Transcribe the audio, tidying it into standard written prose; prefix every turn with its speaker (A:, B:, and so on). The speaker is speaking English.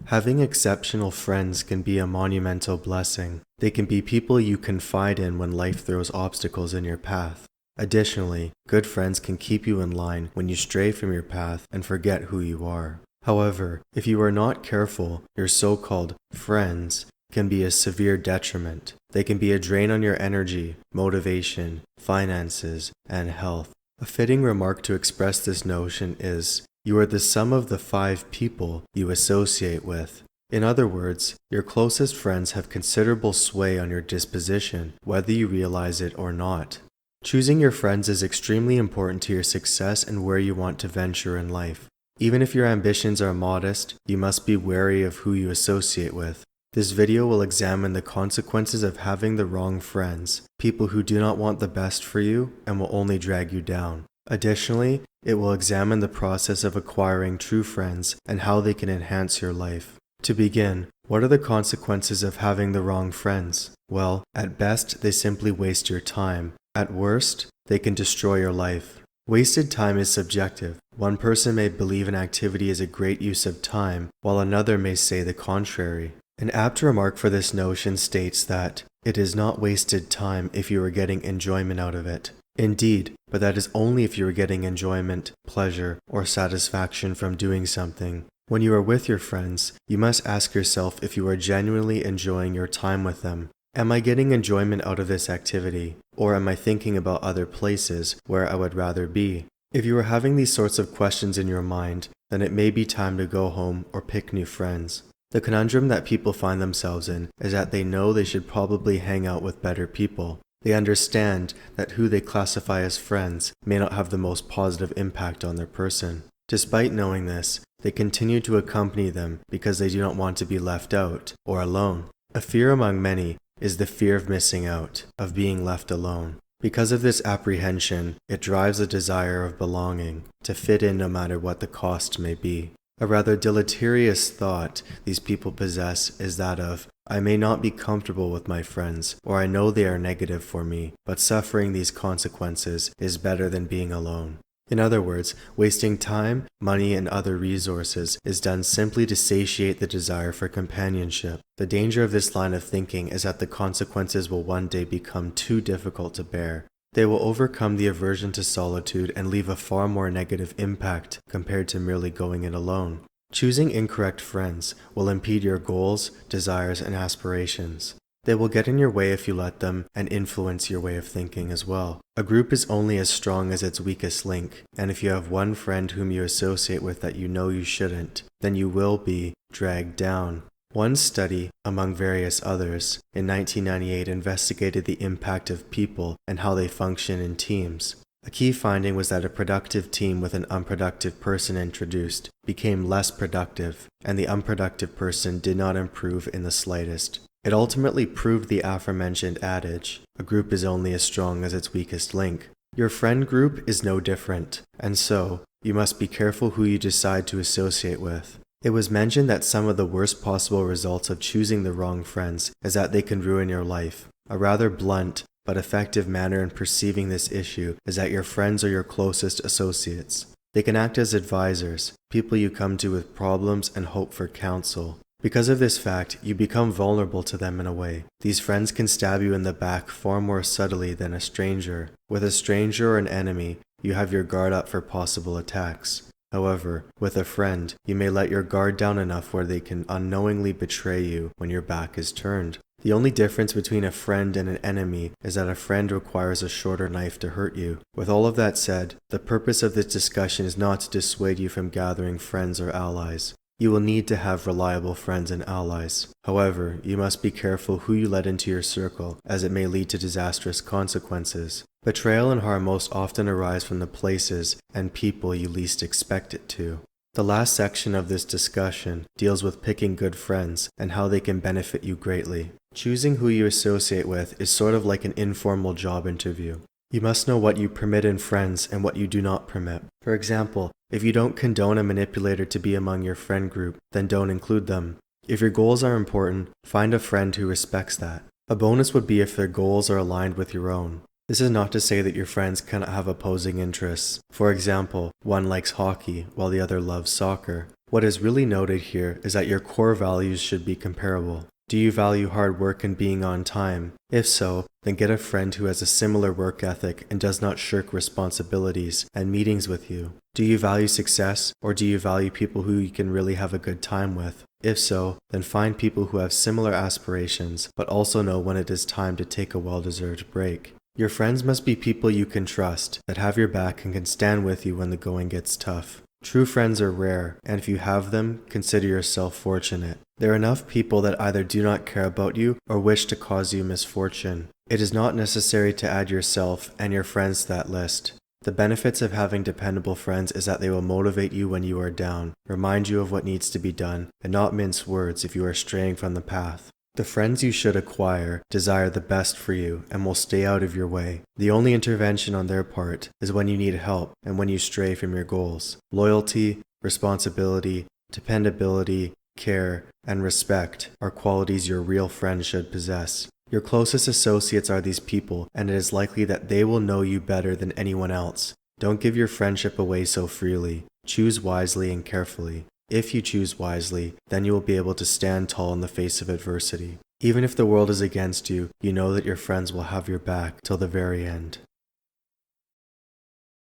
A: Having exceptional friends can be a monumental blessing. They can be people you confide in when life throws obstacles in your path. Additionally, good friends can keep you in line when you stray from your path and forget who you are. However, if you are not careful, your so-called friends can be a severe detriment. They can be a drain on your energy, motivation, finances, and health. A fitting remark to express this notion is, you are the sum of the 5 people you associate with. In other words, your closest friends have considerable sway on your disposition, whether you realize it or not. Choosing your friends is extremely important to your success and where you want to venture in life. Even if your ambitions are modest, you must be wary of who you associate with. This video will examine the consequences of having the wrong friends, people who do not want the best for you and will only drag you down. Additionally, it will examine the process of acquiring true friends and how they can enhance your life. To begin, what are the consequences of having the wrong friends? Well, at best, they simply waste your time. At worst, they can destroy your life. Wasted time is subjective. One person may believe an activity is a great use of time, while another may say the contrary. An apt remark for this notion states that it is not wasted time if you are getting enjoyment out of it. Indeed, but that is only if you are getting enjoyment, pleasure, or satisfaction from doing something. When you are with your friends, you must ask yourself if you are genuinely enjoying your time with them. Am I getting enjoyment out of this activity, or am I thinking about other places where I would rather be? If you are having these sorts of questions in your mind, then it may be time to go home or pick new friends. The conundrum that people find themselves in is that they know they should probably hang out with better people. They understand that who they classify as friends may not have the most positive impact on their person. Despite knowing this, they continue to accompany them because they do not want to be left out or alone. A fear among many is the fear of missing out, of being left alone. Because of this apprehension, it drives a desire of belonging, to fit in no matter what the cost may be. A rather deleterious thought these people possess is that of, I may not be comfortable with my friends, or I know they are negative for me, but suffering these consequences is better than being alone. In other words, wasting time, money, and other resources is done simply to satiate the desire for companionship. The danger of this line of thinking is that the consequences will one day become too difficult to bear. They will overcome the aversion to solitude and leave a far more negative impact compared to merely going it alone. Choosing incorrect friends will impede your goals, desires, and aspirations. They will get in your way if you let them and influence your way of thinking as well. A group is only as strong as its weakest link, and if you have one friend whom you associate with that you know you shouldn't, then you will be dragged down. One study, among various others, in 1998 investigated the impact of people and how they function in teams. A key finding was that a productive team with an unproductive person introduced became less productive, and the unproductive person did not improve in the slightest. It ultimately proved the aforementioned adage, a group is only as strong as its weakest link. Your friend group is no different, and so, you must be careful who you decide to associate with. It was mentioned that some of the worst possible results of choosing the wrong friends is that they can ruin your life. A rather blunt, but effective manner in perceiving this issue is that your friends are your closest associates. They can act as advisors, people you come to with problems and hope for counsel. Because of this fact, you become vulnerable to them in a way. These friends can stab you in the back far more subtly than a stranger. With a stranger or an enemy, you have your guard up for possible attacks. However, with a friend, you may let your guard down enough where they can unknowingly betray you when your back is turned. The only difference between a friend and an enemy is that a friend requires a shorter knife to hurt you. With all of that said, the purpose of this discussion is not to dissuade you from gathering friends or allies. You will need to have reliable friends and allies. However, you must be careful who you let into your circle, as it may lead to disastrous consequences. Betrayal and harm most often arise from the places and people you least expect it to. The last section of this discussion deals with picking good friends and how they can benefit you greatly. Choosing who you associate with is sort of like an informal job interview. You must know what you permit in friends and what you do not permit. For example, if you don't condone a manipulator to be among your friend group, then don't include them. If your goals are important, find a friend who respects that. A bonus would be if their goals are aligned with your own. This is not to say that your friends cannot have opposing interests. For example, one likes hockey while the other loves soccer. What is really noted here is that your core values should be comparable. Do you value hard work and being on time? If so, then get a friend who has a similar work ethic and does not shirk responsibilities and meetings with you. Do you value success, or do you value people who you can really have a good time with? If so, then find people who have similar aspirations, but also know when it is time to take a well-deserved break. Your friends must be people you can trust, that have your back and can stand with you when the going gets tough. True friends are rare, and if you have them, consider yourself fortunate. There are enough people that either do not care about you or wish to cause you misfortune. It is not necessary to add yourself and your friends to that list. The benefits of having dependable friends is that they will motivate you when you are down, remind you of what needs to be done, and not mince words if you are straying from the path. The friends you should acquire desire the best for you and will stay out of your way. The only intervention on their part is when you need help and when you stray from your goals. Loyalty, responsibility, dependability, care, and respect are qualities your real friend should possess. Your closest associates are these people, and it is likely that they will know you better than anyone else. Don't give your friendship away so freely. Choose wisely and carefully. If you choose wisely, then you will be able to stand tall in the face of adversity. Even if the world is against you, you know that your friends will have your back till the very end.